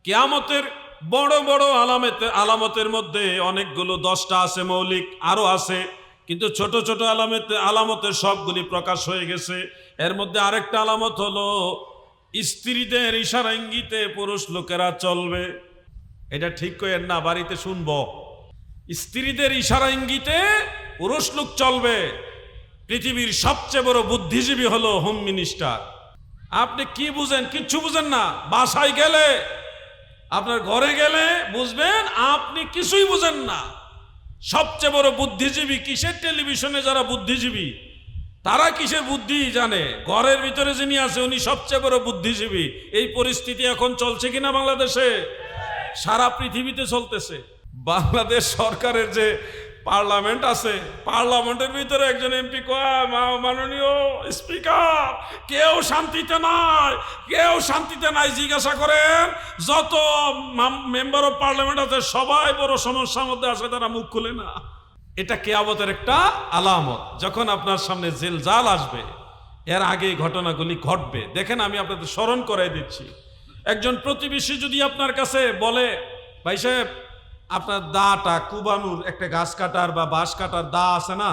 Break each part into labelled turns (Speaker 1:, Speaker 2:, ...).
Speaker 1: কিয়ামতের বড় বড় আলামতের মধ্যে অনেকগুলো 10টা আছে মৌলিক, আরো আছে, কিন্তু ছোট ছোট আলামতের সবগুলি প্রকাশ হয়ে গেছে। এর মধ্যে আরেকটা আলামত হলো স্ত্রীদের ইশারা ইঙ্গিতে পুরুষ লোকেরা চলবে। এটা ঠিক করেন না, বাড়িতে শুনবো। স্ত্রীদের ইশারা ইঙ্গিতে পুরুষ লোক চলবে। পৃথিবীর সবচেয়ে বড় বুদ্ধিজীবী হলো হোম মিনিস্টার। আপনি কি বুঝেন? কিচ্ছু বুঝেন না। বাসায় গেলে, আপনার ঘরে গেলে বুঝবেন আপনি কিছুই বুঝেন না। সবচেয়ে বড় বুদ্ধিজীবী কিসের? টেলিভিশনে যারা বুদ্ধিজীবী তারা কিসের বুদ্ধি জানে? ঘরের ভিতরে যিনি আছে উনি সবচেয়ে বড় বুদ্ধিজীবী। এই পরিস্থিতি এখন চলছে কিনা বাংলাদেশে? সারা পৃথিবীতে চলতেছে। বাংলাদেশ সরকারের যে পার্লামেন্ট আছে, পার্লামেন্টের ভিতরে একজন এমপি কয়, মাননীয় স্পিকার, কেউ শান্তিতে নাই, কেউ শান্তিতে নাই। জিজ্ঞাসা করেন যত মেম্বার অফ পার্লামেন্ট আছে সবাই বড় সমস্যার মধ্যে আছে, তারা মুখ খুলে না। এটা কিয়ামতের একটা আলামত। যখন আপনার সামনে জিলজাল আসবে, এর আগে ঘটনাগুলি ঘটবে। দেখেন, আমি আপনাদের স্মরণ করাই দিচ্ছি। একজন প্রতিবেশী যদি আপনার কাছে বলে, ভাই সাহেব আপনার দাটা কুবানুর, একটা গাছ কাটার বা বাঁশ কাটার দা আছে না,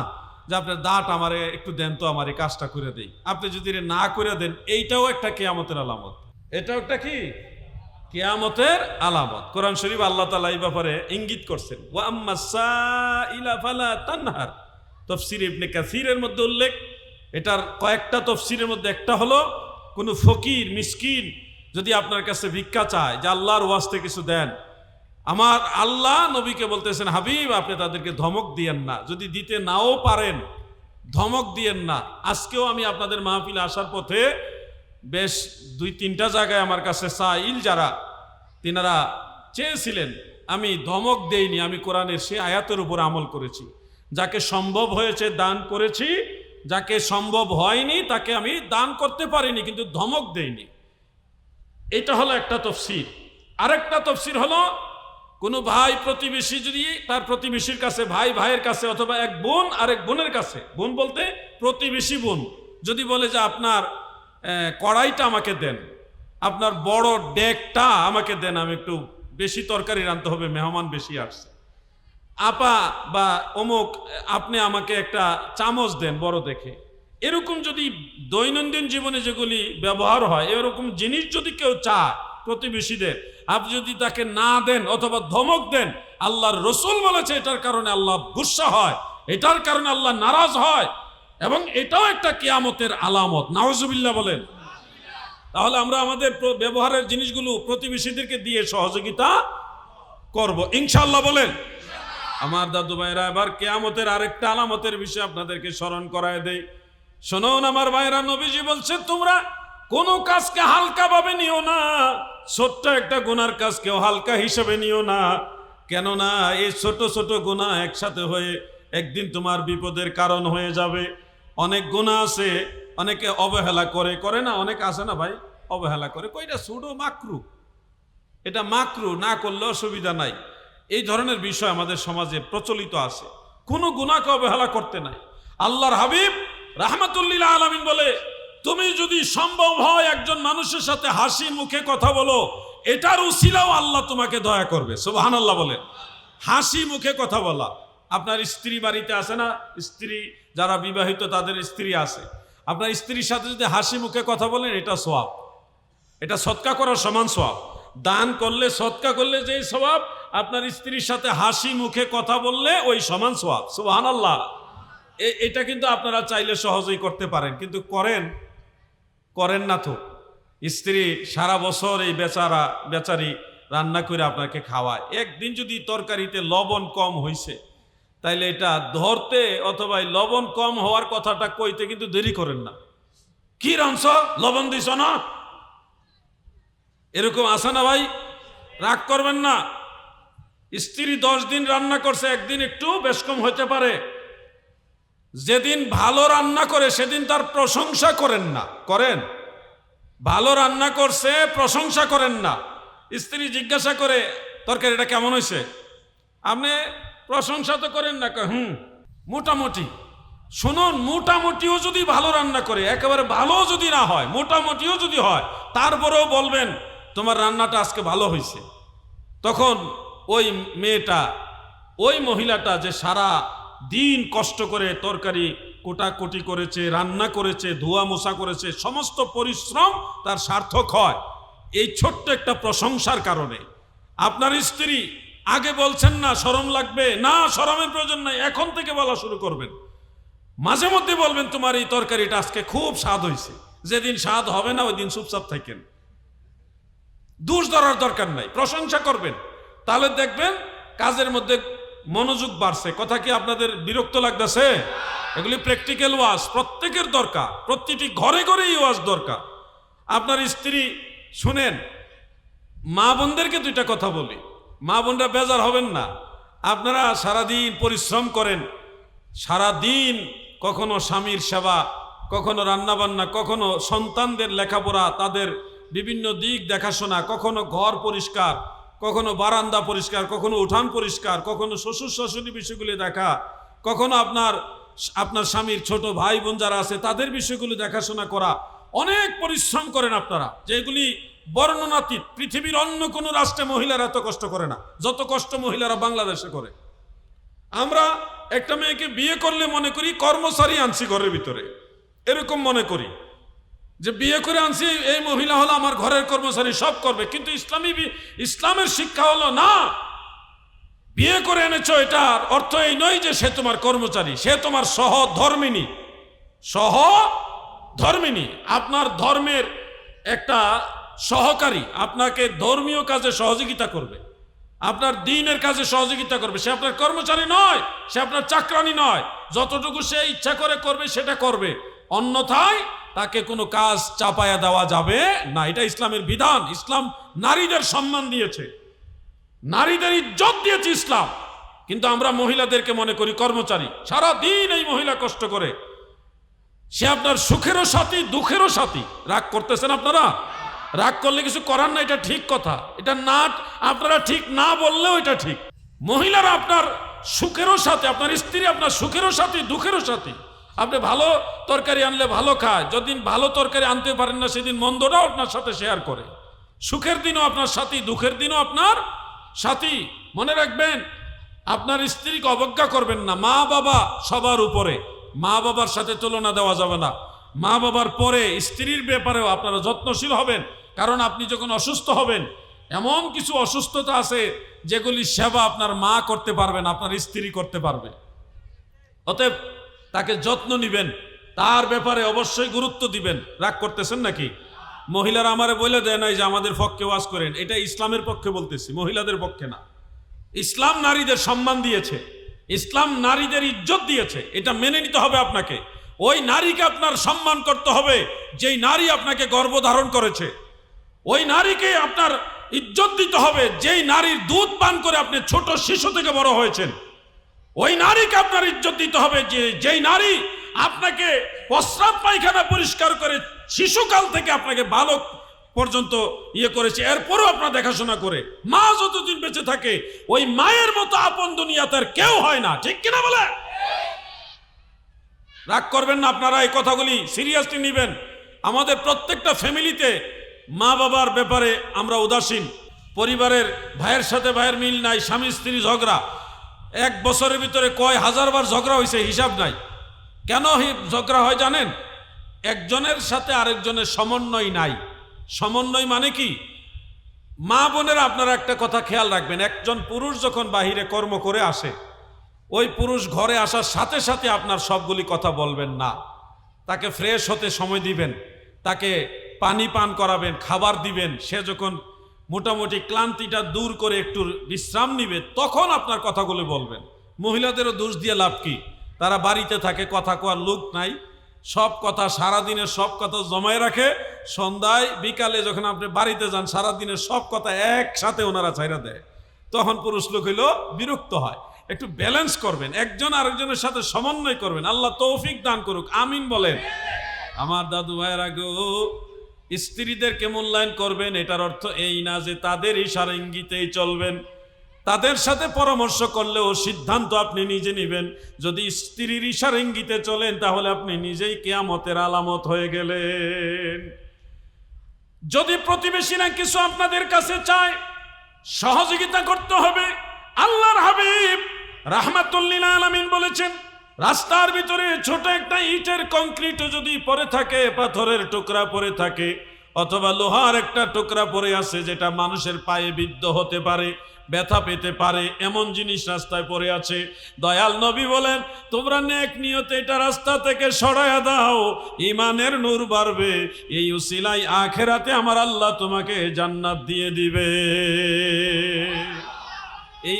Speaker 1: যে আপনার দাটা আমারে একটু দেন তো, আমার এই কাজটা করে দেই। আপনি যদি না করে দেন, এইটাও একটা কিয়ামতের আলামত। এটাও একটা কি? কিয়ামতের আলামত। কোরআন শরীফ আল্লাহ তাআলা এই ব্যাপারে ইঙ্গিত করছেন, ওয়া আম্মাস সাইলা ফালা তানহার। তাফসীর ইবনে কাসীরের মধ্যে উল্লেখ। এটার কয়েকটা তাফসীরের মধ্যে একটা হলো, কোনো ফকির মিসকিন যদি আপনার কাছে ভিক্ষা চায় যে আল্লাহর ওয়াস্তে কিছু দেন, আমার আল্লাহ নবীকে বলতেছেন, হাবিব আপনি তাদেরকে ধমক দিয়েন না। যদি দিতে নাও পারেন, ধমক দিয়েন না। আজকেও আমি আপনাদের মাহফিলে আসার পথে বেশ 2-3টা জায়গায় আমার কাছে সাইল যারা তিনারা চেয়েছিলেন, আমি ধমক দেইনি। আমি কোরআনের সে আয়াতের উপর আমল করেছি। যাকে সম্ভব হয়েছে দান করেছি, যাকে সম্ভব হয়নি তাকে আমি দান করতে পারিনি, কিন্তু ধমক দেইনি। এটা হলো একটা তফসির। আরেকটা তফসির হলো, কোনো ভাই প্রতিবেশী যদি তার প্রতিবেশীর কাছে, ভাই ভাইয়ের কাছে, অথবা এক বোন আরেক বোনের কাছে, বোন বলতে প্রতিবেশী বোন, যদি বলে যে আপনার কড়াইটা আমাকে দেন, আপনার বড় ডেকটা আমাকে দেন, আমি একটু বেশি তরকারি রাঁধতে হবে, মেহমান বেশি আসছে। আপা বা অমুক, আপনি আমাকে একটা চামচ দেন বড় দেখে। এরকম যদি দৈনন্দিন জীবনে যেগুলি ব্যবহার হয়, এরকম জিনিস যদি কেউ চায় প্রতিবেশীদের, আপনি যদি তাকে না দেন অথবা ধমক দেন, আল্লাহর রাসূল বলেছে এটার কারণে আল্লাহ গুসা হয়, এটার কারণে আল্লাহ নারাজ হয়, এবং এটাও একটা কিয়ামতের আলামত। নাউজুবিল্লাহ বলেন। তাহলে আমরা আমাদের ব্যবহারের জিনিসগুলো প্রতিবেশীদেরকে দিয়ে সহযোগিতা করব ইনশাআল্লাহ বলেন। আমার দাদু ভাইরা, এবার কিয়ামতের আরেকটা আলামতের বিষয়ে আপনাদেরকে স্মরণ করায় দেই। শুনুন আমার ভাইরা, নবীজি বলছে তোমরা কোনো কাজকে হালকা ভাবে নিও না। ছোট্ট একটা গুনার কাজকেও হালকা হিসেবে নিও না। কেননা এই ছোট ছোট গুনাহ একসাথে হয়ে একদিন তোমার বিপদের কারণ হয়ে যাবে। অনেক গুনাহ আছে, অনেকে অবহেলা করে না, অনেক আছে না ভাই, অবহেলা করে, কইটা সুডো মাকরু, এটা মাকরু, না করলে অসুবিধা নাই। এই ধরনের বিষয় আমাদের সমাজে প্রচলিত আছে। কোনো গুনাহকে অবহেলা করতে নাই। আল্লাহর হাবিব রাহমাতুল্লিল আলামিন বলে, তুমি যদি সম্ভব হয় একজন মানুষের সাথে হাসি মুখে কথা বলো, এটার উসিলাও আল্লাহ তোমাকে দয়া করবে। সুবহানাল্লাহ বলেন। হাসি মুখে কথা বলা। আপনার স্ত্রী বাড়িতে আছে না, স্ত্রী যারা বিবাহিত তাদের স্ত্রী আছে, আপনার স্ত্রীর সাথে যদি হাসি মুখে কথা বলেন, এটা সওয়াব, এটা সদকা করার সমান সওয়াব। দান করলে, সদকা করলে যেই সওয়াব, আপনার স্ত্রীর সাথে হাসি মুখে কথা বললে ওই সমান সওয়াব। সুবহানাল্লাহ। এটা কিন্তু আপনারা চাইলে সহজেই করতে পারেন, কিন্তু করেন না তো। স্ত্রী সারা বছর এই বেচারি রান্না করে আপনাকে খাওয়ায়, একদিন যদি তরকারিতে লবণ কম হয়েছে, তাইলে এটা ধরতে অথবা লবণ কম হওয়ার কথাটা কইতে কিন্তু দেরি করেন না। কি রাঁধছ, লবণ দিছ না, এরকম আছে না ভাই? রাগ করবেন না। স্ত্রী 10 দিন রান্না করছে, একদিন একটু বেশ কম হতে পারে। যেদিন ভালো রান্না করে সেদিন তার প্রশংসা করেন না। করেন? ভালো রান্না করছে প্রশংসা করেন না। স্ত্রী জিজ্ঞাসা করে তরকারিটা কেমন হয়েছে, আপনি প্রশংসা তো করেন না, মোটামুটি। শুনুন, মোটামুটিও যদি ভালো রান্না করে, একেবারে ভালো যদি না হয়, মোটামুটিও যদি হয়, তারপরেও বলবেন তোমার রান্নাটা আজকে ভালো হয়েছে। তখন ওই মেয়েটা, ওই মহিলাটা যে সারা দিন কষ্ট করে তরকারি কোটাকুটি করেছে, রান্না করেছে, ধোয়া মোছা করেছে, সমস্ত পরিশ্রম তার সার্থক হয় এই ছোট্ট একটা প্রশংসার কারণে। আপনার স্ত্রী আগে বলছেন না শরম লাগবে, না শরমের প্রয়োজন নাই, এখন থেকে বলা শুরু করবেন। মাঝে মধ্যে বলবেন তোমার এই তরকারিটা আজকে খুব স্বাদ হয়েছে। যেদিন স্বাদ হবে না ওই দিন চুপচাপ থাকেন, দোষ ধরার দরকার নাই, প্রশংসা করবেন। তাহলে দেখবেন কাজের মধ্যে মনোযোগ বাড়ছে। কথা কি আপনাদের বিরক্ত লাগতেছে? এগুলি প্র্যাকটিক্যাল ওয়াজ প্রত্যেকের দরকার, প্রতিটি ঘরে ঘরে এই ওয়াজ দরকার। আপনার স্ত্রী শুনেন, মা বোনদেরকে দুইটা কথা বলি, মা বোনরা বেজার হবেন না। আপনারা সারাদিন পরিশ্রম করেন, সারাদিন কখনো স্বামীর সেবা, কখনো রান্নাবান্না, কখনো সন্তানদের লেখাপড়া, তাদের বিভিন্ন দিক দেখাশোনা, কখনো ঘর পরিষ্কার, কখনো বারান্দা পরিষ্কার, কখনো উঠান পরিষ্কার, কখনো শ্বশুর শাশুড়ি বিষয়গুলি দেখা, কখনো আপনার স্বামীর ছোট ভাই বোন যারা আছে তাদের বিষয়গুলি দেখাশোনা করা। অনেক পরিশ্রম করেন আপনারা, যেগুলি বর্ণনাতীত। পৃথিবীর অন্য কোনো রাষ্ট্রে মহিলারা এত কষ্ট করে না যত কষ্ট মহিলারা বাংলাদেশে করে। আমরা একটা মেয়েকে বিয়ে করলে মনে করি কর্মচারী আনছি ঘরের ভিতরে, এরকম মনে করি যে বিয়ে করে আনছি, এই মহিলা হলো আমার ঘরের কর্মচারী, সব করবে। কিন্তু ইসলামের শিক্ষা হলো না, বিয়ে করে এনেছো এটার অর্থ এই নয় যে সে তোমার কর্মচারী, সে তোমার সহধর্মিনী। সহধর্মিনী আপনার ধর্মের একটা সহকারী, আপনাকে ধর্মীয় কাজে সহযোগিতা করবে, আপনার দ্বীনের কাজে সহযোগিতা করবে। সে আপনার কর্মচারী নয়, সে আপনার চাকরানি নয়। যতটুকু সে ইচ্ছা করে করবে সেটা করবে, অন্যথায় তাকে কোনো কাজ চাপায়া দেওয়া যাবে না। এটা ইসলামের বিধান। ইসলাম নারীদের সম্মান দিয়েছে, নারীদের ইজ্জত দিয়েছে ইসলাম। কিন্তু আমরা মহিলাদেরকে মনে করি কর্মচারী। সারা দিন এই মহিলা কষ্ট করে, সে আপনার সুখেরও সাথী, দুঃখেরও সাথী। রাগ করতেছেন আপনারা? রাগ করলে কিছু করার না, এটা ঠিক কথা। এটা না, আপনারা ঠিক না বললেও এটা ঠিক। মহিলারা আপনার সুখেরও সাথী, আপনার স্ত্রী আপনার সুখেরও সাথী, দুঃখেরও সাথী। আপনি ভালো তরকারি আনলে ভালো খায়, যদিন ভালো তরকারি আনতে পারেন না সেদিন মন্দটাও আপনার সাথে শেয়ার করে। সুখের দিনও আপনার সাথী, দুঃখের দিনও আপনার সাথী। মনে রাখবেন, আপনার স্ত্রীকে অবজ্ঞা করবেন না। মা বাবা সবার উপরে, মা বাবার সাথে তুলনা দেওয়া যাবে না। মা বাবার পরে স্ত্রীর ব্যাপারেও আপনারা যত্নশীল হবেন, কারণ আপনি যখন অসুস্থ হবেন, এমন কিছু অসুস্থতা আছে যেগুলি সেবা আপনার মা করতে পারবেন, আপনার স্ত্রী করতে পারবে। অতএব তাকে যত্ন নিবেন, তার ব্যাপারে অবশ্যই গুরুত্ব দিবেন। রাগ করতেছেন নাকি? মহিলারা আমারে বলে দেয় নাই যে আমাদের পক্ষে ওয়াজ করেন, এটা ইসলামের পক্ষে বলতেছি, মহিলাদের পক্ষে না। ইসলাম নারীদের সম্মান দিয়েছে, ইসলাম নারীদের ইজ্জত দিয়েছে, এটা মেনে নিতে হবে আপনাকে। ওই নারীকে আপনার সম্মান করতে হবে যেই নারী আপনাকে গর্ভধারণ করেছে। ওই নারীকে আপনার ইজ্জত দিতে হবে যেই নারীর দুধ পান করে আপনি ছোট শিশু থেকে বড় হয়েছেন। ওই নারীকে আপনার ইজ্জত দিতে হবে যেই নারী আপনাকে প্রস্রাব পায়খানা পরিষ্কার করে শিশুকাল থেকে আপনাকে বালক পর্যন্ত ইয়ে করেছে, এরপরও আপনার দেখাশোনা করে। মা যতদিন বেঁচে থাকে ওই মায়ের মতো আপন দুনিয়া তার কেউ হয় না, ঠিক কিনা বলে? রাগ করবেন না, আপনারা এই কথাগুলি সিরিয়াসলি নেবেন। আমাদের প্রত্যেকটা ফ্যামিলিতে মা বাবার ব্যাপারে আমরা উদাসীন। পরিবারের ভাইয়ের সাথে ভাইয়ের মিল নাই, স্বামী স্ত্রী ঝগড়া, এক বছরের ভিতরে কয় হাজারবার ঝগড়া হয়েছে হিসাব নাই। কেন ঝগড়া হয় জানেন? একজনের সাথে আরেকজনের সমন্বয় নাই। সমন্বয় মানে কি? মা বোনেরা আপনারা একটা কথা খেয়াল রাখবেন, একজন পুরুষ যখন বাহিরে কর্ম করে আসে, ওই পুরুষ ঘরে আসার সাথে সাথে আপনার সবগুলি কথা বলবেন না। তাকে ফ্রেশ হতে সময় দিবেন, তাকে পানি পান করাবেন, খাবার দিবেন। সে যখন মোটামুটি ক্লান্তিটা দূর করে একটু বিশ্রাম নিবে, তখন আপনার কথাগুলো বলবেন। মহিলাদেরও দোষ দিয়ে লাভ কি? তারা বাড়িতে থাকে, কথা কোয়ার লোক নাই, সব কথা সারাদিনের সব কথা জমায় রাখে, সন্ধ্যায় বিকালে যখন আপনি বাড়িতে যান সারাদিনের সব কথা একসাথে ওনারা ছাইরা দেয়। তখন পুরুষ লোক হইলেও বিরক্ত হয়। একটু ব্যালেন্স করবেন, একজন আরেকজনের সাথে সমন্বয় করবেন। আল্লাহ তৌফিক দান করুক, আমিন বলেন। আমার দাদু ভাইয়েরা গো, স্ত্রীদেরকে মূল্যায়ন করবেন, এটার অর্থ এই না যে তাদের ইশারা ইঙ্গিতেই চলবেন। তাদের সাথে পরামর্শ করলেও সিদ্ধান্ত আপনি নিজে নেবেন। যদি স্ত্রীর ইশারা ইঙ্গিতে চলেন তাহলে আপনি নিজেই কিয়ামতের আলামত হয়ে গেলেন। যদি প্রতিবেশীরা কিছু আপনাদের কাছে চায়, সহযোগিতা করতে হবে। আল্লাহর হাবিব রাহমাতুল লিল আলামিন বলেছেন, রাস্তার ভিতরে ছোট একটা ইটের কংক্রিট যদি পড়ে থাকে, পাথরের টুকরা পড়ে থাকে, অথবা লোহার একটা টুকরা পড়ে আছে যেটা মানুষের পায়ে বিদ্ধ হতে পারে, ব্যথা পেতে পারে, এমন জিনিস রাস্তায় পড়ে আছে, দয়াল নবী বলেন তোমরা নেক নিয়তে এটা রাস্তা থেকে সরায়া দাও, ঈমানের নূর বাড়বে, এই উসিলায় আখিরাতে আমার আল্লাহ তোমাকে জান্নাত দিয়ে দিবে। এই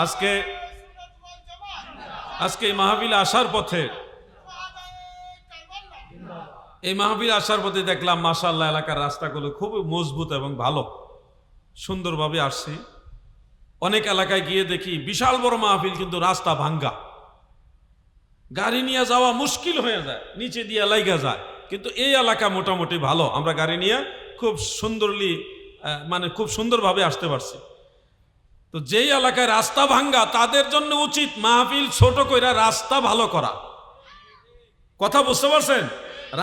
Speaker 1: আজকে এই মাহফিলে আসার পথে দেখলাম মাশাআল্লাহ এলাকার রাস্তাগুলো খুব মজবুত এবং ভালো, সুন্দরভাবে আসছি। অনেক এলাকায় গিয়ে দেখি বিশাল বড় মাহফিল কিন্তু রাস্তা ভাঙ্গা, গাড়ি নিয়ে যাওয়া মুশকিল হয়ে যায়, নিচে দিয়ে লাইগা যায়। কিন্তু এই এলাকা মোটামুটি ভালো, আমরা গাড়ি নিয়ে খুব খুব সুন্দরভাবে আসতে পারছি। তো যেই এলাকায় রাস্তা ভাঙ্গা তাদের জন্য উচিত মাহফিল ছোট কইরা রাস্তা ভালো করা। কথা বুঝতে পারছেন?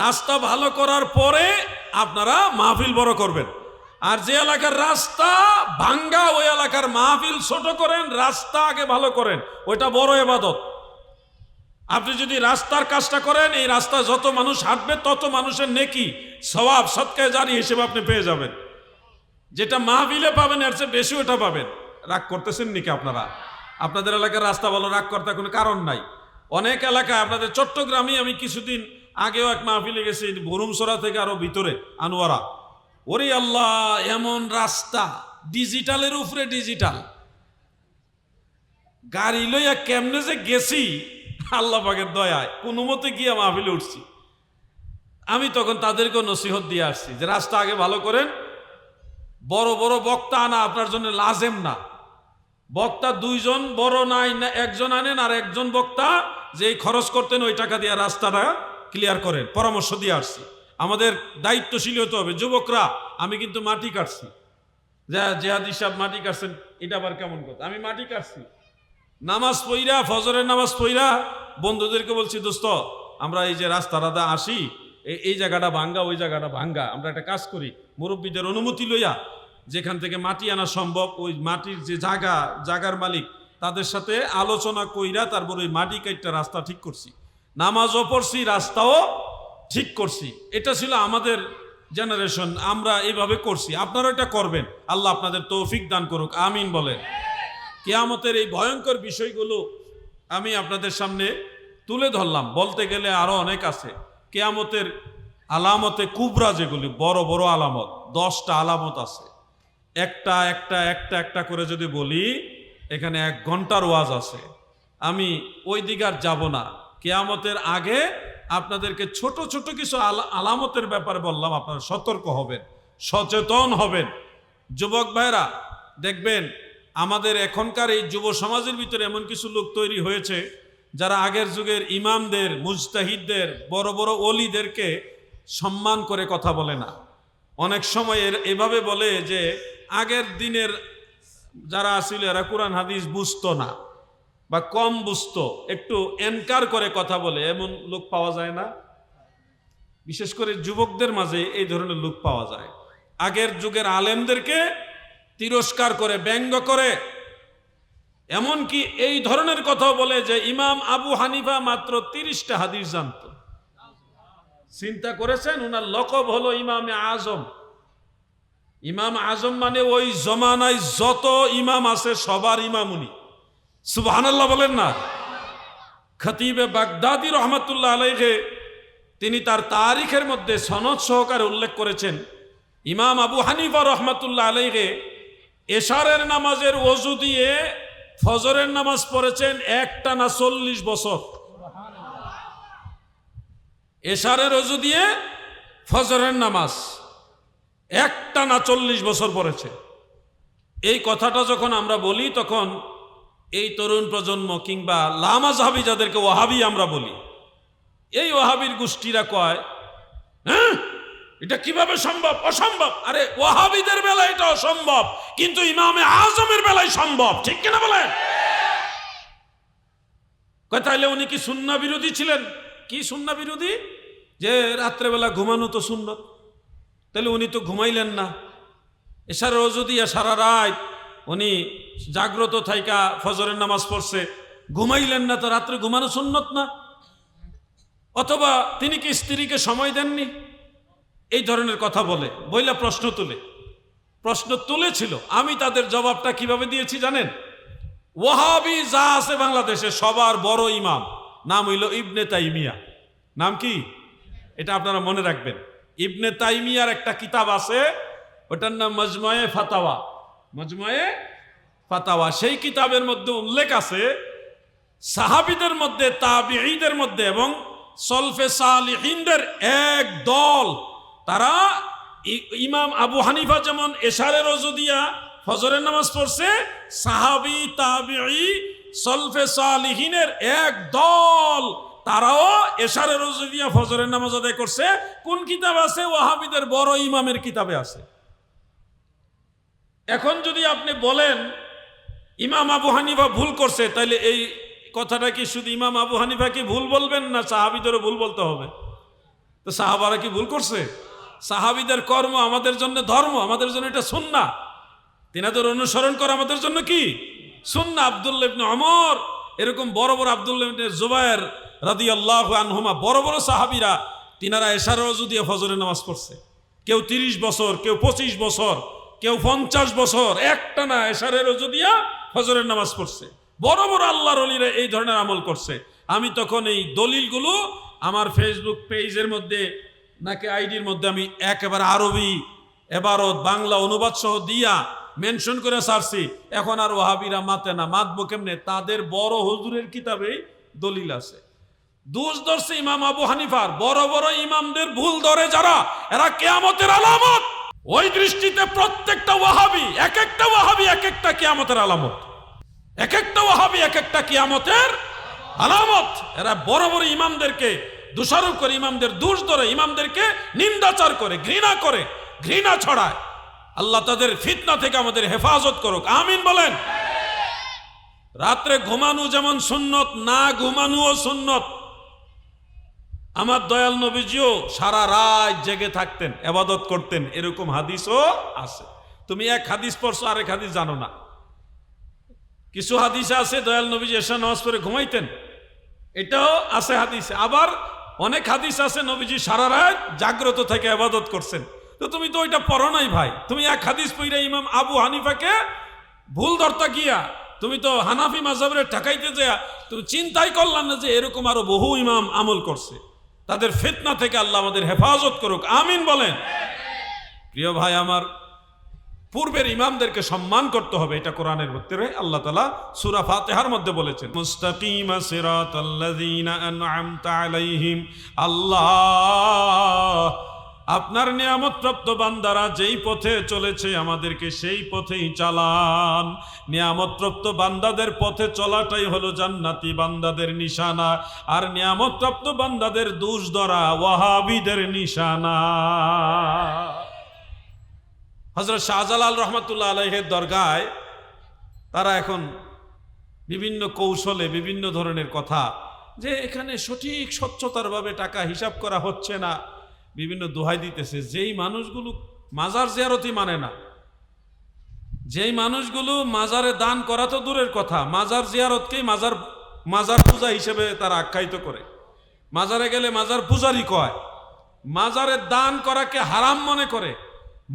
Speaker 1: রাস্তা ভালো করার পরে আপনারা মাহফিল বড় করবেন। আর যে এলাকার রাস্তা ভাঙ্গা ওই এলাকার মাহফিল ছোট করেন, রাস্তা আগে ভালো করেন, ওইটা বড় ইবাদত। আপনি যদি রাস্তার কাজটা করেন, এই রাস্তায় যত মানুষ হাঁটবে তত মানুষের নেকি, সওয়াব, সদকায়ে জারি হিসেবে আপনি পেয়ে যাবেন। যেটা মাহফিলে পাবেন এর চেয়ে বেশি ওটা পাবেন। রাগ করতেছেন নাকি আপনারা? আপনাদের এলাকার রাস্তা ভালো, রাগ করতে কোনো কারণ নাই। অনেক এলাকায় আপনাদের চট্টগ্রামে আমি কিছুদিন আগেও এক মাহফিলে গেছি, বরুমসরা থেকে আরো ভিতরে আনোয়ারা, ওরে আল্লাহ এমন রাস্তা, ডিজিটালের উপরে ডিজিটাল, গাড়ি লইয়া কেমনে যে গেছি আল্লাহ পাকের দয়ায় কোনো মতে গিয়া মাহফিলে উঠছি। আমি তখন তাদেরকে নসিহত দিয়ে আসছি যে রাস্তা আগে ভালো করেন। বড় বড় বক্তা আনা আপনার জন্য লাজেম না। বক্তা দুইজন বড় নাই না, একজন আনেন, আর একজন বক্তা যেই খরচ করতেন ওই টাকা দিয়ে রাস্তাটা ক্লিয়ার করেন, পরামর্শ দিয়ে আসছি। আমাদের দায়িত্বশীল হতে হবে। যুবকরা, আমি কিন্তু মাটি কাটছি, জেহাদি সাহেব মাটি কাটছেন, এটা আবার কেমন কথা? আমি মাটি কাটছি, নামাজ পইরা, ফজরের নামাজ পইরা বন্ধুদেরকে বলছি, দোস্ত আমরা এই যে রাস্তাটা আসি, এই জায়গাটা ভাঙ্গা, ওই জায়গাটা ভাঙ্গা, আমরা একটা কাজ করি, মুরব্বীদের অনুমতি লইয়া যেখান থেকে মাটি আনা সম্ভব ওই মাটির যে জায়গার মালিক তাদের সাথে আলোচনা কইরা তারপর ওই মাটি কাটটা রাস্তা ঠিক করছি, নামাজও পড়ছি, রাস্তাও ঠিক করছি। এটা ছিল আমাদের জেনারেশন, আমরা এইভাবে করছি। আপনারা এটা করবেন, আল্লাহ আপনাদের তৌফিক দান করুক, আমিন বলেন। কিয়ামতের এই ভয়ঙ্কর বিষয়গুলো আমি আপনাদের সামনে তুলে ধরলাম, বলতে গেলে আরো অনেক আছে। কিয়ামতের আলামতে কুবরা, যেগুলি বড় বড় আলামত, 10টা আলামত আছে। একটা একটা একটা একটা করে যদি বলি, এখানে 1 ঘন্টার ওয়াজ আছে। আমি ওই দিকে আর যাব না। কিয়ামতের আগে আপনাদেরকে ছোট ছোট কিছু আলামতের ব্যাপারে বললাম, আপনারা সতর্ক হবেন, সচেতন হবেন। যুবক ভাইরা দেখবেন, আমাদের এখনকার এই যুব সমাজের ভিতরে এমন কিছু লোক তৈরি হয়েছে যারা আগের যুগের ইমামদের, মুজতাহিদদের, বড় বড় ওলিদেরকে সম্মান করে কথা বলে না। অনেক সময় এভাবে বলে যে আগের দিনের যারা আসছিল এরা কোরআন হাদিস বুঝতো না বা কম বুঝতো, একটু এনকার করে কথা বলে, এমন লোক পাওয়া যায় না? বিশেষ করে যুবকদের মাঝে এই ধরনের লোক পাওয়া যায়। আগের যুগের আলেমদেরকে তিরস্কার করে, ব্যঙ্গ করে, এমনকি এই ধরনের কথা বলে যে ইমাম আবু হানিফা মাত্র 30টা হাদিস জানতো। চিন্তা করেছেন? ওনার লকব হলো ইমামে আজম। ইমাম আজম মানে ওই জমানায় যত ইমাম আছে সবার ইমাম উনি। সুবহানাল্লাহ বলেন না? খতিবে বাগদাদি রহমাতুল্লাহ আলাইহি তিনি তার তারিখের মধ্যে সনদ সহকারে উল্লেখ করেছেন, ইমাম আবু হানিফা রহমাতুল্লাহ আলাইহি এশারের নামাজের ওযু দিয়ে ফজরের নামাজ পড়েছেন একটানা 40 বছর। এশারের ওযু দিয়ে ফজরের নামাজ একটানা 40 বছর পড়েছে। এই কথাটা যখন আমরা বলি তখন এই তরুণ প্রজন্ম কিংবা লামাযহাবী যাদেরকে ওয়াহাবি আমরা বলি, এই ওয়াহাবির গোষ্ঠীরা কয়, হ্যাঁ এটা কিভাবে সম্ভব? অসম্ভব। আরে ওয়াহাবিদের বেলায় এটা অসম্ভব, কিন্তু ইমামে আজমের বেলায় সম্ভব। ঠিক কিনা বলেন? কয় তাইলে উনি কি সুন্নাহ বিরোধী ছিলেন? কি সুন্নাহ বিরোধী? যে রাত্রেবেলা ঘুমানো তো সুন্নত, তাহলে উনি তো ঘুমাইলেন না। এশার রোজু দিয়া সারা রাত উনি জাগ্রত থাইকা ফজরের নামাজ পড়ছে, ঘুমাইলেন না, তো রাত্রে ঘুমানো সুন্নত না? অথবা তিনি কি স্ত্রীকে সময় দেননি? এই ধরনের কথা বলে বইলা প্রশ্ন তুলেছিল। আমি তাদের জবাবটা কিভাবে দিয়েছি জানেন? ওয়াহাবি যা আছে বাংলাদেশে সবার বড় ইমাম নাম হইল ইবনে তাইমিয়া। নাম কি? এটা আপনারা মনে রাখবেন। ইবনে তাইমিয়ার একটা কিতাব আছে, ওটার নাম মজমুয়ে ফাতাওয়া। মজমুয়ে ফাতাওয়া, সেই কিতাবের মধ্যে উল্লেখ আছে সাহাবীদের মধ্যে, তাবিঈদের মধ্যে এবং সলফে সালিহিনদের এক দল, তারা ইমাম আবু হানিফা যেমন এশারে রোজু দিয়া ফজরের নামাজ পড়ছে, সাহাবী তাবিঈ সলফে সালিহিনের এক দল তারাও এশারে রোজু দিয়া ফজরের নামাজ আদায় করছে। কোন কিতাব আছে? ওয়াহাবিদের বড় ইমামের কিতাবে আছে। এখন যদি আপনি বলেন ইমাম আবু হানিফা ভুল করছে, তাইলে এই কথাটা কি শুধু ইমাম আবু হানিফা কি ভুল বলবেন, না সাহাবীদেরও ভুল বলতে হবে? তো সাহাবারা কি ভুল করছে? সাহাবীদের কর্ম আমাদের জন্য ধর্ম, আমাদের জন্য এটা সুন্নাহ। তিনাদের অনুসরণ করা আমাদের জন্য কি সুন্নাহ। আব্দুল্লাহ ইবনে ওমর, এরকম বড় বড় আব্দুল্লাহ ইবনে জুবায়ের রাদিয়াল্লাহু আনহুমা, বড় বড় সাহাবীরা, তিনারা এশার রোজু দিয়ে ফজরের নামাজ পড়ছে। কেউ 30 বছর, কেউ 25 বছর, কেউ 50 বছর একটানা এশারের রোজু দিয়া ফজরের নামাজ পড়ছে। বড় বড় আল্লাহর ওলিরা এই ধরনের আমল করছে। আমি তখন এই দলিলগুলো আমার ফেসবুক পেজের মধ্যে নাকি আইডির মধ্যে আমি একেবারে আরবি এবারত বাংলা অনুবাদ সহ দিয়া মেনশন করে ছাড়ছি। এখন আর ওয়াহাবিরা মাতে না, মাতবো কেমনে? তাদের বড় হুজুরের কিতাবেই দলিল আছে। দোষ ধরছে ইমাম আবু হানিফার। বড় বড় ইমামদের ভুল ধরে যারা, এরা কিয়ামতের আলামত। ওই দৃষ্টিতে প্রত্যেকটা ওয়াহাবি, এক একটা ওয়াহাবি এক একটা কিয়ামতের আলামত, এক একটা ওয়াহাবি এক একটা কিয়ামতের আলামত। এরা বড় বড় ইমামদেরকে দোষারোপ করে, ইমামদের দোষ ধরে, ইমামদেরকে নিন্দাচার করে, ঘৃণা ছড়ায়। আল্লাহ তাদের ফিতনা থেকে আমাদের হেফাজত করুক, আমিন বলেন। রাত্রে ঘুমানো যেমন সুন্নত, না ঘুমানোও সুন্নত। আমার দয়াল নবীজিও সারা রাত জেগে থাকতেন, ইবাদত করতেন, এরকম হাদিসও আছে। তুমি এক হাদিস পড়ছো, আরেক হাদিস জানো না। কিছু হাদিস আছে দয়াল নবীজি এশা নামাজ পড়ে ঘুমাইতেন, এটাও আছে হাদিসে। আবার অনেক হাদিস আছে নবীজি সারা রাত জাগ্রত থেকে ইবাদত করছেন। তো তুমি তো ওইটা পড়ো নাই ভাই। তুমি এক হাদিস পড়ে ইমাম আবু হানিফাকে ভুল ধরতা গিয়া তুমি তো হানাফি মাযহাবের ঠকাইতে যায়, তুমি চিন্তাই করলাম না যে এরকম আরো বহু ইমাম আমল করছে। তাদের ফিতনা থেকে আল্লাহ আমাদের হেফাজত করুক, আমিন বলেন। প্রিয় ভাই আমার, পূর্বের ইমামদেরকে সম্মান করতে হবে, এটা কোরআনের ভিতরে আল্লাহ তাআলা সূরা ফাতিহার মধ্যে বলেছেন, মুস্তাকিমা সিরাতাল্লাযীনা আন'আমতা আলাইহিম। আল্লাহ আপনার নিয়ামতপ্রাপ্ত বান্দারা যেই পথে চলেছে আমাদেরকে সেই পথেই চালান। নিয়ামতপ্রাপ্ত বান্দাদের পথে চলাটাই হলো জান্নাতি বান্দাদের নিশানা, আর নিয়ামতপ্রাপ্ত বান্দাদের দোষ ধরা ওয়াহাবিদের নিশানা। হযরত শাহজালাল রহমাতুল্লাহ আলাইহির দরগায় তারা এখন বিভিন্ন কৌশলে বিভিন্ন ধরনের কথা, যে এখানে সঠিক স্বচ্ছতার ভাবে টাকা হিসাব করা হচ্ছে না, বিভিন্ন দোহাই দিতেছে। যেই মানুষগুলো মাজার জিয়ারতই মানে না, যেই মানুষগুলো মাজারে দান করা তো দূরের কথা, মাজার জিয়ারতকেই মাজার পূজা হিসেবে তারা আখ্যায়িত করে। মাজারে গেলে মাজার পূজারি কয়, মাজারে দান করাকে হারাম মনে করে,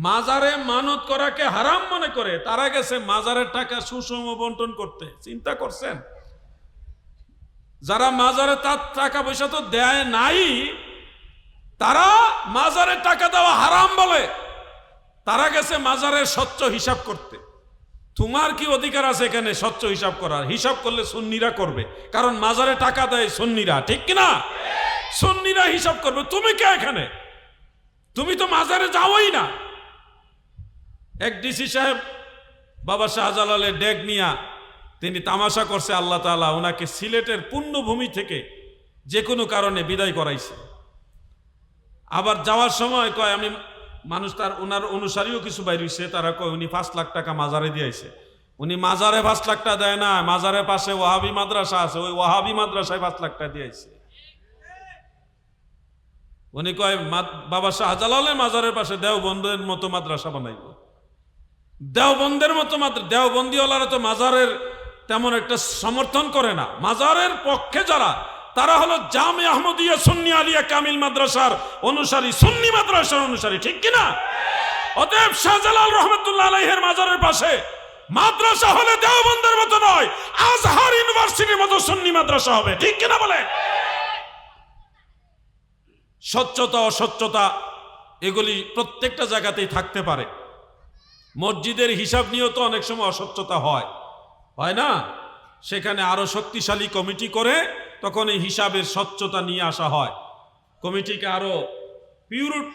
Speaker 1: মাজারে মানত করাকে হারাম মনে করে, তারা গেছে মাজারের টাকা সুষম বন্টন করতে। চিন্তা করছেন? যারা মাজারে তার টাকা পয়সা তো দেয় নাই, তারা মাজারের টাকা দেওয়া হারাম বলে, তারা গেছে মাজারের স্বচ্ছ হিসাব করতে। তোমার কি অধিকার আছে এখানে স্বচ্ছ হিসাব করার? হিসাব করলে সুন্নিরা করবে, কারণ মাজারে টাকা দেয় সুন্নিরা, ঠিক কিনা? সুন্নিরা হিসাব করবে, তুমি কে এখানে? তুমি তো মাজারে যাওই না। এক ডিসি সাহেব বাবা শাহজালালের ডেক নিয়া তিনি তামাশা করছে, আল্লাহ তাআলা ওনাকে সিলেটের পুণ্যভূমি থেকে যে কোনো কারণে বিদায় করাইছে। আবার যাওয়ার সময় কয়, আমি মানুষ তার ওনার অনুসারীও কিছু বাইর হইছে, তারা কয় উনি 5 লাখ টাকা মাজারে দিয়েছে। উনি মাজারে 5 লাখ টাকা দেয় না, মাজারের পাশে ওয়াহাবি মাদ্রাসা আছে, ওই ওয়াহাবি মাদ্রাসায় 5 লাখ টাকা দিয়েছে। উনি কয় বাবা শাহজালালের মাজারের পাশে দেওবন্দের মতো মাদ্রাসা বানাইব। দেওবন্দের মতো দেওবন্দিওয়ালারা তো মাজারের তেমন একটা সমর্থন করে না। মাজারের পক্ষে যারা, তারা হলো জামে আহমদিয়া সুন্নি আলিয়া কামিল মাদ্রাসার অনুসারী, সুন্নি মাদ্রাসার অনুসারী, ঠিক কিনা? অতএব শাহজালাল রহমতুল্লাহ আলাইহির মাজারের পাশে মাদ্রাসা হলে দেওবন্দের মতো নয়, আজহার ইউনিভার্সিটির মতো সুন্নি মাদ্রাসা হবে, ঠিক কিনা বলে? স্বচ্ছতা অস্বচ্ছতা এগুলি প্রত্যেকটা জায়গাতেই থাকতে পারে। মসজিদের হিসাব নিয়েও তো অনেক সময় অস্বচ্ছতা হয় না? সেখানে আরো শক্তিশালী কমিটি করে তখন এই হিসাবের স্বচ্ছতা নিয়ে আসা হয়। কমিটিকে আরো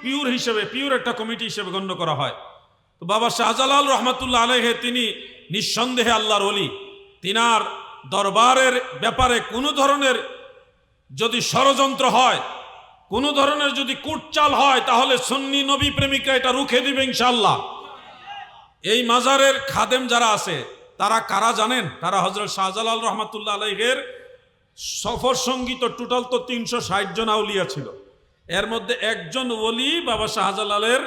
Speaker 1: পিওর হিসেবে, পিওর একটা কমিটি হিসেবে গণ্য করা হয়। তো বাবা শাহজালাল রহমতুল্লাহ আলাইহি তিনি নিঃসন্দেহে আল্লাহর ওলি। তিনার দরবারের ব্যাপারে কোনো ধরনের যদি ষড়যন্ত্র হয়, কোনো ধরনের যদি কুটচাল হয়, তাহলে সুন্নি নবী প্রেমিকরা এটা রুখে দিবে ইনশাআল্লাহ। এই মাজারের খাদেম যারা আছে তারা কারা জানেন? তারা হযরত শাহজালাল রহমতুল্লাহ আলাইহির সফর সঙ্গী। তো টোটাল তো 360 জন আউলিয়া ছিল, এর মধ্যে একজন ওলি বাবা শাহজালালের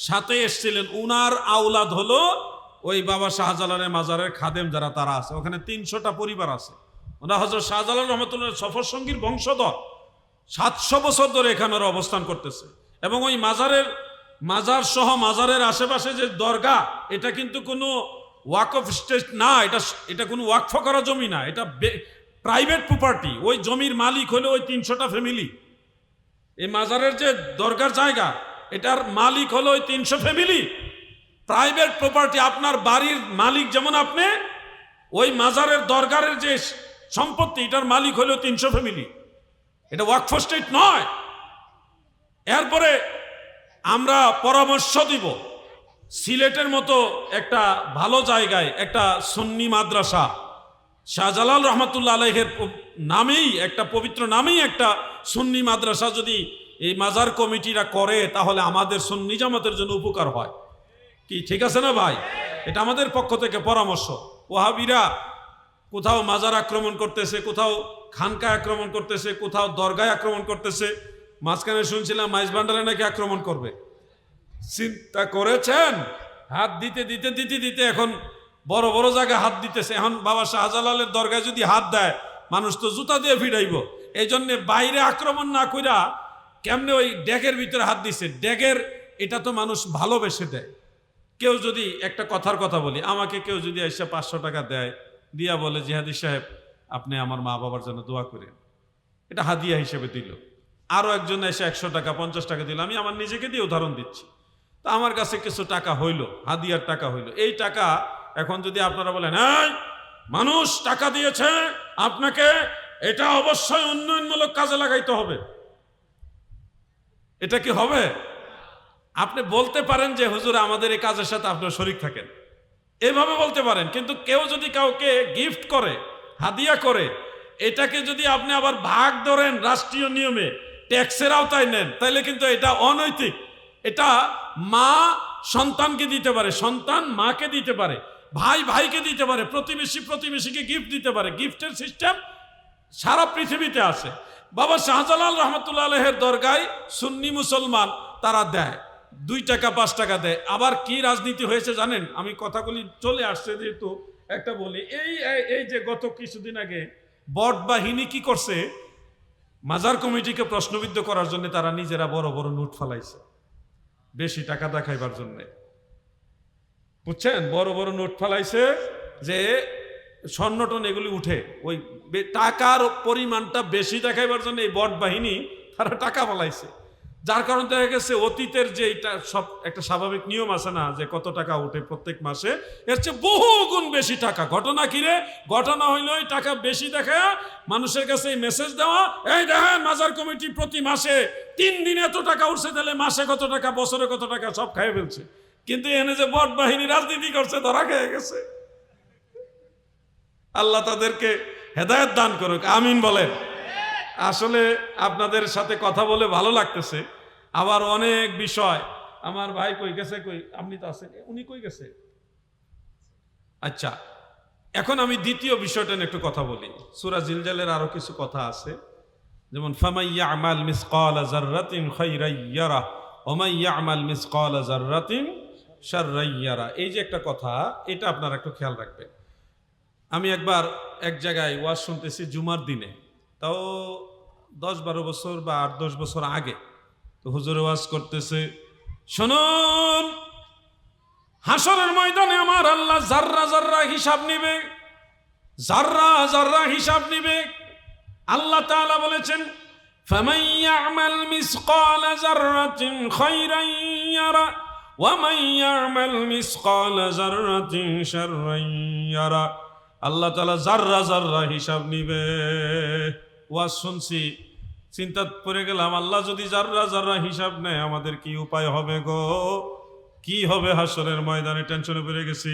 Speaker 1: সাথে এসেছিলেন। উনার আওলাদ হলো ওই বাবা শাহজালালের মাজারের খাদেম যারা, তারা আছে ওখানে। 300টা পরিবার আছে। ওনারা হযরত শাহজালাল রহমতুল্লাহ সফর সঙ্গীর বংশধর। 700 বছর ধরে এখানে অবস্থান করতেছে। এবং ওই মাজার সহ মাজারের আশেপাশে যে দরগা, এটা কিন্তু কোনো ওয়াকফ স্টেট না, এটা কোনো ওয়াকফ করা জমি না, এটা প্রাইভেট প্রপার্টি। ওই জমির মালিক হলো ওই 300টা ফ্যামিলি। এই মাজারের যে দরগার জায়গা, এটার মালিক হলো ওই 300 ফ্যামিলি। Private property. আপনার বাড়ির মালিক যেমন আপনি, ওই মাজারের দরগারের যে সম্পত্তি, এটার মালিক হলো 300 ফ্যামিলি। এটা ওয়াকফ স্টেট নয়। এরপরে আমরা পরামর্শ দিব, সিলেটের মতো একটা ভালো জায়গায় একটা সুন্নি মাদ্রাসা, শাহজালাল রহমতুল্লাহ আলাইহির নামেই একটা পবিত্র নামেই একটা সুন্নি মাদ্রাসা যদি এই মাজার কমিটিরা করে, তাহলে আমাদের সুন্নি জামাতের জন্য উপকার হয়। কি ঠিক আছে না ভাই? এটা আমাদের পক্ষ থেকে পরামর্শ। ওয়াহাবিরা কোথাও মাজার আক্রমণ করতেছে, কোথাও খানকায় আক্রমণ করতেছে, কোথাও দরগায় আক্রমণ করতেছে। মাঝখানে শুনছিলাম মাইজ ভান্ডারে নাকি আক্রমণ করবে। চিন্তা করেছেন? হাত দিতে দিতে দিতে দিতে এখন বড় বড় জায়গায় হাত দিতেছে। এখন বাবা শাহজালালের দরগায় যদি হাত দেয়, মানুষ তো জুতা দিয়ে ফিরাইব। এই জন্যে বাইরে আক্রমণ না কইরা কেমনে ওই ড্যাগের ভিতরে হাত দিছে। ড্যাগের এটা তো মানুষ ভালোবেসে দেয়। কেউ যদি একটা কথার কথা বলি, আমাকে কেউ যদি এসে 500 টাকা দেয়, দিয়া বলে জিহাদি সাহেব আপনি আমার মা বাবার জন্য দোয়া করেন, এটা হাদিয়া হিসেবে দিল। আরো একজন এসে 100 টাকা 50 টাকা দিল। আমি আমার নিজেকে দিয়ে উদাহরণ দিচ্ছি। তো আমার কাছে কিছু টাকা হইলো, হাদিয়ার টাকা হইলো। এই টাকা এখন যদি আপনারা বলেন এই মানুষ টাকা দিয়েছে আপনাকে, এটা অবশ্যই উন্নয়নমূলক কাজে লাগাইতে হবে, এটা কি হবে? আপনি বলতে পারেন যে হুজুর আমাদের এই কাজের সাথে আপনার শরীক থাকেন, এভাবে বলতে পারেন। কিন্তু কেউ যদি কাউকে গিফট করে, হাদিয়া করে, এটাকে যদি আপনি আবার ভাগ ধরেন রাষ্ট্রীয় নিয়মে, ট্যাক্সের আওতায় নেন, তাহলে কিন্তু এটা অনৈতিক। এটা মা সন্তানকে দিতে পারে, সন্তান মাকে দিতে পারে, ভাই ভাইকে দিতে পারে, প্রতিবেশী প্রতিবেশীকে গিফট দিতে পারে। গিফটের সিস্টেম সারা পৃথিবীতে আছে। বাবা শাহজালাল রহমতুল্লাহ আলাইহির দরগায় সুন্নি মুসলমান তারা দেয়, 2 টাকা 5 টাকা দেয়। আবার কি রাজনীতি হয়েছে জানেন? আমি কথাগুলি চলে আসছে যেহেতু একটা বলি। এই যে গত কিছুদিন আগে বট বাহিনী কি করছে, মাজার কমিটিকে প্রশ্নবিদ্ধ করার জন্য তারা নিজেরা বড় বড় নোট ফালাইছে, বেশি টাকা দেখাইবার জন্য। বুঝছেন? বড় বড় নোট ফালাইছে যে স্বর্ণটন এগুলি উঠে, ওই টাকার পরিমাণটা বেশি দেখাইবার জন্য এই বট বাহিনী তারা টাকা ফালাইছে। যার কারণে দেখা গেছে অতীতের যে এটা সব একটা স্বাভাবিক নিয়ম আছে না, যে কত টাকা উঠে প্রত্যেক মাসে, এর চেয়ে বহু গুণ বেশি টাকা। ঘটনা কিরে? ঘটনা হইল ওই টাকা বেশি দেখা মানুষের কাছে এই মেসেজ দেওয়া, এই দেখেন মাজার কমিটি প্রতি মাসে 3 দিনে এত টাকা উঠছে, তাহলে মাসে কত টাকা, বছরে কত টাকা, সব খাইয়ে ফেলছে। কিন্তু এনে যে বট বাহিনী রাজনীতি করছে, ধরা খেয়ে গেছে। আল্লাহ তাদেরকে হেদায়েত দান করুক, আমিন বলেন। আসলে আপনাদের সাথে কথা বলে ভালো লাগতেছে। আবার অনেক বিষয়, আমার ভাই কই গেছে, কই আপনি তো আছেন, উনি কই গেছে? আচ্ছা, এখন আমি দ্বিতীয় বিষয়টা নিয়ে একটু কথা বলি। সূরা জিলজালের আরো কিছু কথা আছে, যেমন ফামান ইয়ামাল মিসকালা যাররাতিন খাইরান ইয়ারা ওয়া মান ইয়ামাল মিসকালা যাররাতিন শাররান ইয়ারা। এই যে একটা কথা, এটা আপনারা একটু খেয়াল রাখবেন। আমি একবার এক জায়গায় ওয়াজ শুনতেছি জুমার দিনে, তাও 10-12 বছর বা 8-10 বছর আগে। তো হুজুরে ওয়াজ করতেছে, শুনুন, হাসরের ময়দানে আমার আল্লাহ জাররা জাররা হিসাব নিবে, জাররা জাররা হিসাব নিবে। আল্লাহ তাআলা বলেছেন, ফামান ইয়ামাল মিসকালা যাররাতিন খাইরান ইয়ারা ওয়া মান ইয়ামাল মিসকালা যাররাতিন শাররান ইয়ারা। আল্লাহ তাআলা জাররা জাররা হিসাব নিবে। ওয়াজ শুনছি, চিন্তা পড়ে গেলাম, আল্লাহ যদি জাররা জাররা হিসাব নেয় আমাদের কি উপায় হবে গো, কি হবে হাসরের ময়দানে? টেনশনে পড়ে গেছি।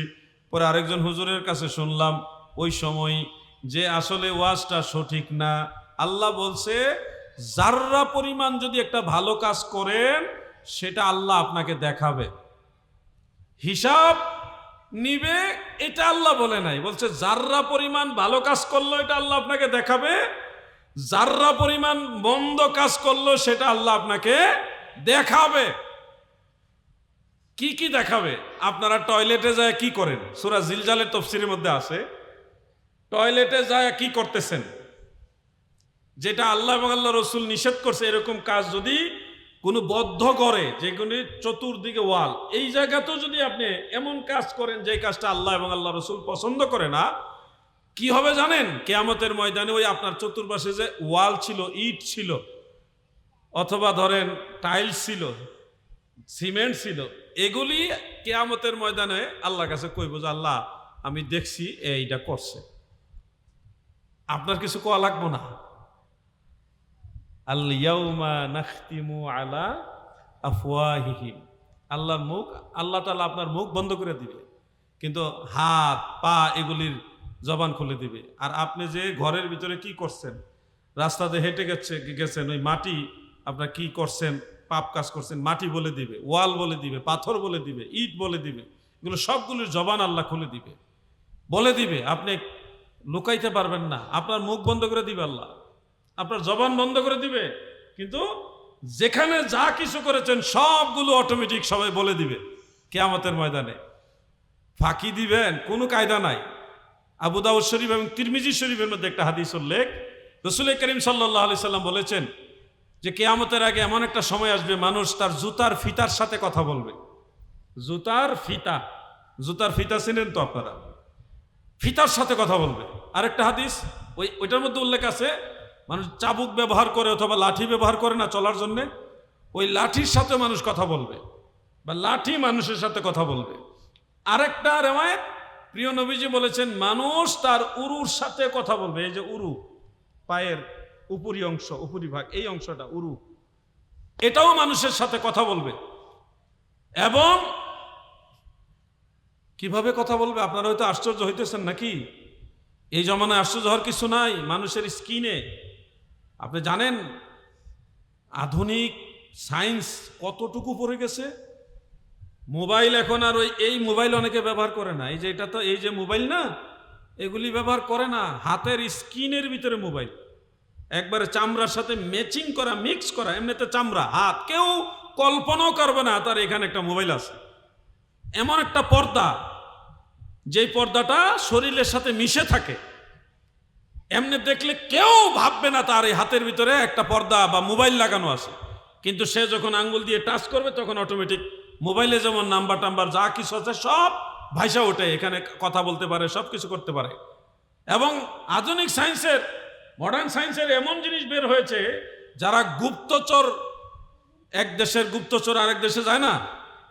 Speaker 1: পরে আরেকজন হুজুরের কাছে শুনলাম ওই সময় যে আসলে ওয়াজটা সঠিক না। আল্লাহ বলছে জাররা পরিমাণ যদি একটা ভালো কাজ করেন সেটা আল্লাহ আপনাকে দেখাবে, হিসাব নিবে, এটা আল্লাহ বলে নাই। বলছে জাররা পরিমাণ ভালো কাজ করলো এটা আল্লাহ আপনাকে দেখাবে, জাররা পরিমাণ মন্দ কাজ করলো সেটা আল্লাহ আপনাকে দেখাবে। কি কি দেখাবে? আপনারা টয়লেটে যায় কি করেন? সূরা জিলজালের তাফসীরের মধ্যে আছে, টয়লেটে যায় কি করতেছেন, যেটা আল্লাহ এবং আল্লাহ রসুল নিষেধ করছে এরকম কাজ যদি কোনো বদ্ধ করে, যেগুলি চতুর্দিকে ওয়াল, এই জায়গাতেও যদি আপনি এমন কাজ করেন যে কাজটা আল্লাহ এবং আল্লাহ রসুল পছন্দ করে না, কি হবে জানেন? কিয়ামতের ময়দানে ওই আপনার চতুর্পাশে যে ওয়াল ছিল, ইট ছিল, অথবা ধরেন টাইলস ছিল, সিমেন্ট ছিল, এগুলি কিয়ামতের ময়দানে আল্লাহর কাছে কইব যে আল্লাহ আমি দেখছি এইটা করছে, আপনার কিছু কোয়া লাগবো না। আল ইয়াউমা নাখতিমু আলা আফওয়াহিহিম, আল্লাহর মুখ, আল্লাহ তাআলা আপনার মুখ বন্ধ করে দিবে, কিন্তু হাত পা এগুলির জবান খুলে দিবে। আর আপনি যে ঘরের ভিতরে কি করছেন, রাস্তাতে হেঁটে গেছেন, ওই মাটি আপনার কি করছেন, পাপ কাজ করছেন, মাটি বলে দিবে, ওয়াল বলে দিবে, পাথর বলে দিবে, ইট বলে দিবে, এগুলো সবগুলোর জবান আল্লাহ খুলে দিবে, বলে দিবে। আপনি লুকাইতে পারবেন না, আপনার মুখ বন্ধ করে দিবে আল্লাহ, আপনার জবান বন্ধ করে দিবে, কিন্তু যেখানে যা কিছু করেছেন সবগুলো অটোমেটিক সবাই বলে দিবে কিয়ামতের ময়দানে। ফাঁকি দিবেন কোনো কায়দা নাই। আবু দাউদ শরীফ এবং তিরমিজি শরীফের মধ্যে একটা হাদিস উল্লেখ, রাসূল করিম সাল্লাল্লাহু আলাইহি সাল্লাম বলেছেন যে কিয়ামতের আগে এমন একটা সময় আসবে মানুষ তার জুতার ফিতার সাথে কথা বলবে। জুতার ফিতা, জুতার ফিতা চিনেন তো আপনারা, ফিতার সাথে কথা বলবে। আরেকটা হাদিস ওইটার মধ্যে উল্লেখ আছে, মানুষ চাবুক ব্যবহার করে অথবা লাঠি ব্যবহার করে না চলার জন্যে, ওই লাঠির সাথে মানুষ কথা বলবে, বা লাঠি মানুষের সাথে কথা বলবে। আরেকটা রেওয়ায়েত, প্রিয় নবীজি বলেছেন মানুষ তার উরুর সাথে কথা বলবে। এই যে উরু, পায়ের উপরি অংশ, উপরি ভাগ, এই অংশটা উরু, এটাও মানুষের সাথে কথা বলবে। এবং কিভাবে কথা বলবে? আপনারা হয়তো আশ্চর্য হইতেছেন নাকি? এই জমানায় আশ্চর্য হওয়ার কিছু নাই। মানুষের স্কিনে, আপনি জানেন আধুনিক সায়েন্স কতটুকু পড়ে গেছে। মোবাইল এখন আর এই মোবাইল অনেকে ব্যবহার করে না, এই যে এটা তো এই যে মোবাইল না, এগুলি ব্যবহার করে না। হাতের স্কিনের ভিতরে মোবাইল, একবারে চামড়ার সাথে ম্যাচিং করা, মিক্স করা, এমনিতে চামড়া হাত, কেউ কল্পনাও করবে না তার এখানে একটা মোবাইল আছে। এমন একটা পর্দা, যেই পর্দাটা শরীরের সাথে মিশে থাকে, এমনি দেখলে কেউ ভাববে না তার এই হাতের ভিতরে একটা পর্দা বা মোবাইল লাগানো আছে। কিন্তু সে যখন আঙ্গুল দিয়ে টাচ করবে তখন অটোমেটিক মোবাইলে যেমন নাম্বার টাম্বার যা কিছু আছে সব ভাইসা ওঠে, এখানে কথা বলতে পারে, সব কিছু করতে পারে। এবং আধুনিক সায়েন্সের, মডার্ন সায়েন্সের এমন জিনিস বের হয়েছে, যারা গুপ্তচর, এক দেশের গুপ্তচর আরেক দেশে যায় না,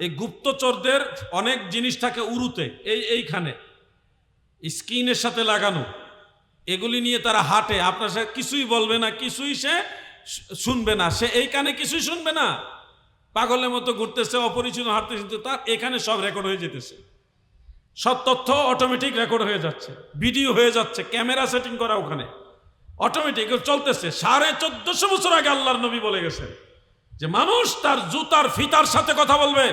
Speaker 1: এই গুপ্তচরদের অনেক জিনিস থাকে উরুতে, এইখানে স্কিনের সাথে লাগানো, এগুলি নিয়ে তারা হাঁটে, আপনার সাথে কিছুই বলবে না, কিছুই সে শুনবে না, সে এই কানে কিছুই শুনবে না, পাগলের মতো ঘুরতেছে, অপরিচিত হাঁটতেছে, কিন্তু তার এখানে সব রেকর্ড হয়ে যেতেছে, সব তথ্য অটোমেটিক রেকর্ড হয়ে যাচ্ছে, ভিডিও হয়ে যাচ্ছে, ক্যামেরা সেটিং করা ওখানে অটোমেটিক চলতেছে। 1450 বছর আগে আল্লাহর নবী বলে গেছেন যে মানুষ তার জুতার ফিতার সাথে কথা বলবে।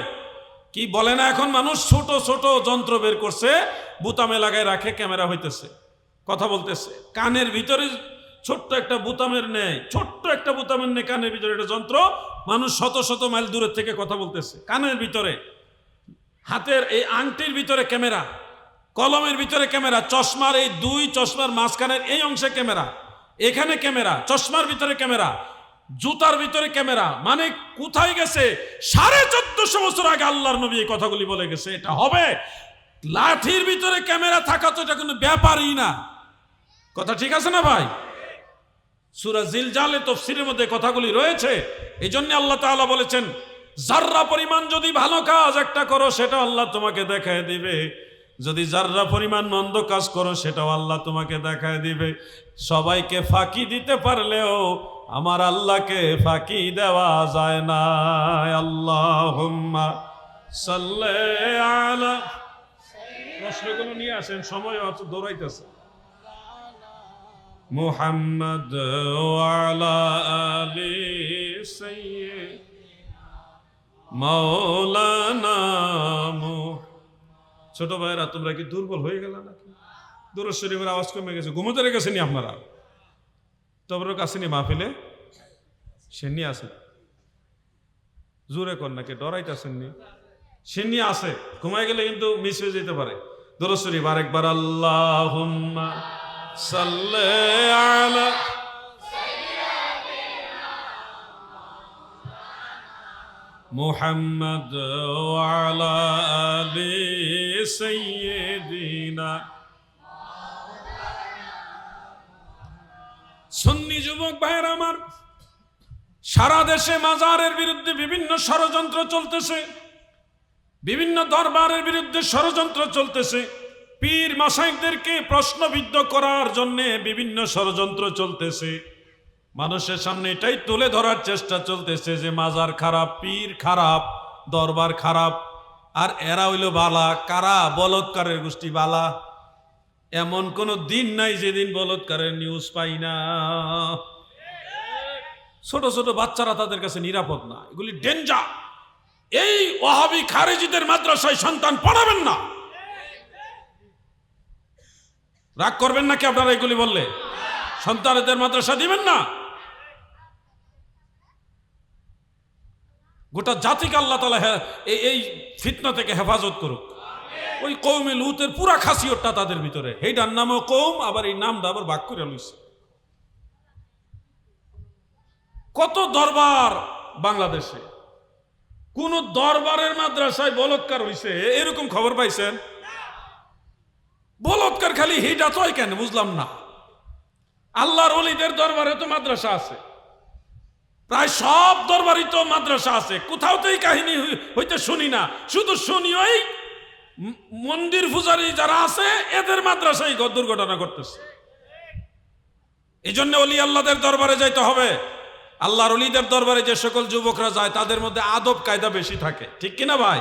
Speaker 1: কি বলে না এখন মানুষ ছোট ছোট যন্ত্র বের করছে, বুতামে লাগায় রাখে, ক্যামেরা হইতেছে, কথা বলতেছে, কানের ভিতরে ছোট্ট একটা বুতামের নেয়, ছোট্ট একটা বুতামের নেই কানের ভিতরে একটা যন্ত্র, মানুষ শত শত মাইল দূরের থেকে কথা বলতেছে কানের ভিতরে। হাতের এই আংটির ভিতরে ক্যামেরা, কলমের ভিতরে ক্যামেরা, চশমার এই দুই চশমার মাঝখানের এই অংশে ক্যামেরা, এখানে ক্যামেরা, চশমার ভিতরে ক্যামেরা, জুতার ভিতরে ক্যামেরা। মানে কোথায় গেছে? 1450 বছর আগে আল্লাহর নবী এই কথাগুলি বলে গেছে এটা হবে। লাঠির ভিতরে ক্যামেরা থাকা তো এটা কোনো ব্যাপারই না। কথা ঠিক আছে না ভাই? সূরা জিলজালে তাফসীরের মধ্যে কথাগুলি রয়েছে। এই জন্য আল্লাহ তাআলা বলেছেন, যাররা পরিমাণ যদি ভালো কাজ একটা করো সেটা আল্লাহ তোমাকে দেখায় দিবে, যদি যাররা পরিমাণ মন্দ কাজ করো সেটাও আল্লাহ তোমাকে দেখায় দিবে। সবাইকে ফাঁকি দিতে পারলেও আমার আল্লাহকে ফাঁকি দেওয়া যায় না। আল্লাহুম্মা সাল্লি আলা, প্রশ্নগুলো নিয়ে আসেন, সময় দৌড়াইতেছে। মুহাম্মদ ওয়া আলা আলি সাইয়্যিদিনা মাওলানা। ছোট ভাইরা তোমরা কি দুর্বল হয়ে গেল নাকি? দুরূদ শরীফের আওয়াজ কমে গেছে, ঘুমোতে রেখেছেনি আপনারা? তোমরা কাছেনি মাহফিলে সেনি আছে, জোরে কর নাকি ডরাইতেছেননি? সেনি আছে, ঘুমাই গেলে কিন্তু মিস হয়ে যেতে পারে। দুরূদ শরীফ আরেকবার, আল্লাহুম্মা সাল্লি আলা মুহাম্মদ ওয়া আলা আলি সাইয়্যিদিনা। সুন্নি যুবক ভাইয়ের আমার, সারা দেশে মাজারের বিরুদ্ধে বিভিন্ন ষড়যন্ত্র চলতেছে, বিভিন্ন দরবারের বিরুদ্ধে ষড়যন্ত্র চলতেছে, পীর মাশায়েখদেরকে প্রশ্নবিদ্ধ করার জন্য বিভিন্ন ষড়যন্ত্র চলতেছে। মানুষের সামনে এটাই তুলে ধরার চেষ্টা চলতেছে যে মাজার খারাপ, পীর খারাপ, দরবার খারাপ, আর এরা হইল বালা। কারা? বলৎকারের গোষ্ঠী বালা। এমন কোন দিন নাই যেদিন বলৎকারের নিউজ পাই না। ছোট ছোট বাচ্চারা তাদের কাছে নিরাপদ না, এগুলি ডেঞ্জার। এই ওয়াহাবি খারেজিদের মাদ্রাসায় সন্তান পড়াবেন না। রাগ করবেন নাকি আপনারা এগুলি বললে? সন্তানদের মাদ্রাসা দিবেন না। গোটা জাতিকে আল্লাহ তাআলা এই ফিতনা থেকে হেফাজত করুক। ওই কওমে লুতের পুরা খাসিয়তটা তাদের ভিতরে, এইটার নামও কওম, আবার এই নামটা আবার ভাগ করে লইছে। কত দরবার বাংলাদেশে, কোন দরবারের মাদ্রাসায় বলৎকার হইছে এরকম খবর পাইছেন? বলৎকার খালি হিটা তয় কেন বুঝলাম না। আল্লাহর ওলিদের দরবারে তো মাদ্রাসা আছে, প্রায় সব দরবারই তো মাদ্রাসা আছে, কোথাও তো এই কাহিনী হইতে শুনি না। শুধু শুনি ওই মন্দির পূজারী যারা আছে এদের মাদ্রাসায় দুর্ঘটনা করতেছে। এই জন্য ওলি আল্লাহদের দরবারে যাইতে হবে। আল্লাহর ওলিদের দরবারে যে সকল যুবকরা যায় তাদের মধ্যে আদব কায়দা বেশি থাকে, ঠিক কিনা ভাই?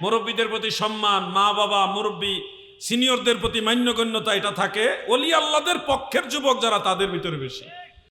Speaker 1: মুরব্বীদের প্রতি সম্মান, মা বাবা, মুরব্বী সিনিয়রদের প্রতি মান্যগণ্যতা, এটা থাকে। ওলি আল্লাহদের পক্ষের যুবক যারা তাদের ভিতরে বেশি।